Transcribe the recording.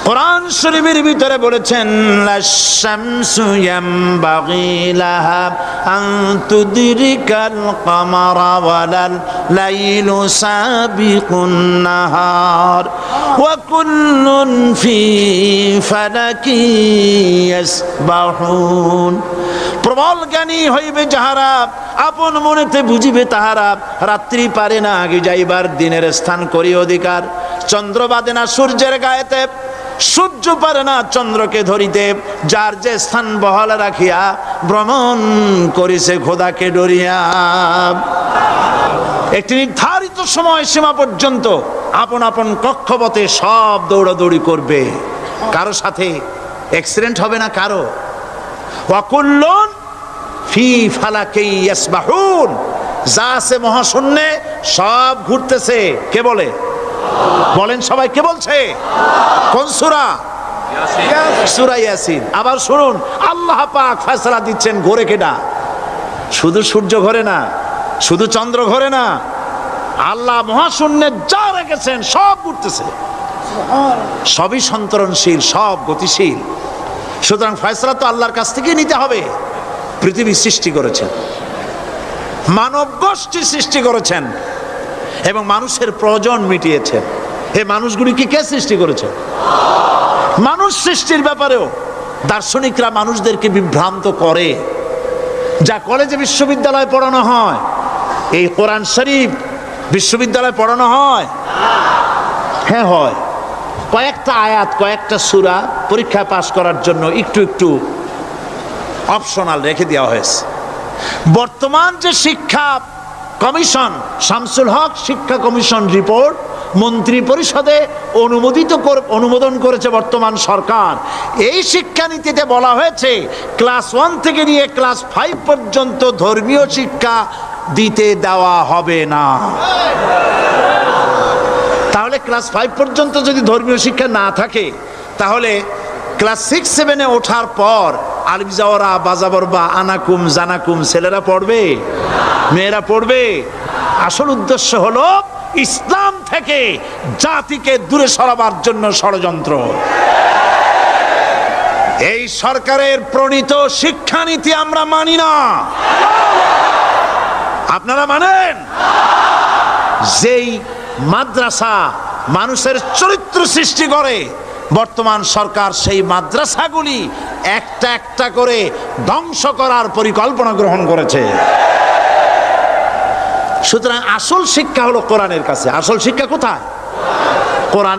কোরআন শরীফের ভিতরে বলেছেন লাশ-শামসু ইয়ামবাগি লাহা আন তুদরিকাল কামারা ওয়ালাল লাইলু সাবিকুন নাহার ওয়া কুল্লুন ফি ফালাকি ইয়াসবাহুন। প্রবল জ্ঞানী হইবে যাহারা, আপন মনেতে বুঝিবে তাহারা। রাত্রি পারে না আগে যাইবার, দিনের স্থান করি অধিকার। চন্দ্র বাদে না সূর্যের গায়েতে, সূর্য পারে না চন্দ্রকে ধরিতে। যার যে স্থান বহাল রাখিয়া ভ্রমণ করিছে খোদাকে ডরিয়া। একটি নির্ধারিত সময় সীমা পর্যন্ত আপন আপন কক্ষপথে সব দৌড়াদৌড়ি করবে। কারো সাথে অ্যাক্সিডেন্ট হবে না কারো। ওয়াকুল্লুন ফি ফালাকি ইয়াসবাহুন। যা আছে মহাশূন্যে সব ঘুরতেছে। কে বলে? বলেন সবাই, কে বলছে? কোন সূরা? সূরা ইয়াসিন। আবার শুনুন, আল্লাহ পাক ফয়সালা দিচ্ছেন ঘোরে কেডা? শুধু সূর্য ঘোরে না, শুধু চন্দ্র ঘোরে না, আল্লাহ মহাশূন্যে যা রেখেছেন সব ঘুরতেছে, সবই সন্তরণশীল, সব গতিশীল। সুতরাং ফয়সালা তো আল্লাহর কাছ থেকে নিতে হবে। পৃথিবী সৃষ্টি করেছেন, মানব গোষ্ঠী সৃষ্টি করেছেন এবং মানুষের প্রয়োজন মিটিয়েছেন। এই মানুষগুলিকে কে সৃষ্টি করেছেন? মানুষ সৃষ্টির ব্যাপারেও দার্শনিকরা মানুষদেরকে বিভ্রান্ত করে। যা কলেজে বিশ্ববিদ্যালয়ে পড়ানো হয়, এই কোরআন শরীফ বিশ্ববিদ্যালয়ে পড়ানো হয়? হ্যাঁ হয়। কয়েকটা আয়াত, কয়েকটা সূরা পরীক্ষা পাস করার জন্য একটু একটু অপশনাল রেখে দেওয়া হয়েছে। বর্তমান যে শিক্ষা কমিশন, শামসুল হক শিক্ষা কমিশন রিপোর্ট মন্ত্রী পরিষদে অনুমোদন করেছে বর্তমান সরকার। এই শিক্ষানীতিতে বলা হয়েছে ক্লাস 1 থেকে নিয়ে ক্লাস 5 পর্যন্ত ধর্মীয় শিক্ষা দিতে দেওয়া হবে না। তাহলে ক্লাস 5 পর্যন্ত যদি ধর্মীয় শিক্ষা না থাকে, তাহলে ক্লাস 6-7-এ ওঠার পর আলিফ জাওরা বাজাবর বা আনাকুম জানাকুম ছেলেরা পড়বে? মেয়েরা পড়বে? আসল উদ্দেশ্য হলো ইসলাম থেকে জাতিকে দূরে সরাবার জন্য ষড়যন্ত্র। এই সরকারের প্রণীত শিক্ষানীতি আমরা মানি না। আপনারা মানেন? যেই মাদ্রাসা মানুষের চরিত্র সৃষ্টি করে, বর্তমান সরকার সেই মাদ্রাসাগুলি একটা একটা করে ধ্বংস করার পরিকল্পনা গ্রহণ করেছে। সুতরাং আসল শিক্ষা হলো কোরআনের কাছে। আসল শিক্ষা কোথায়? কোরআন।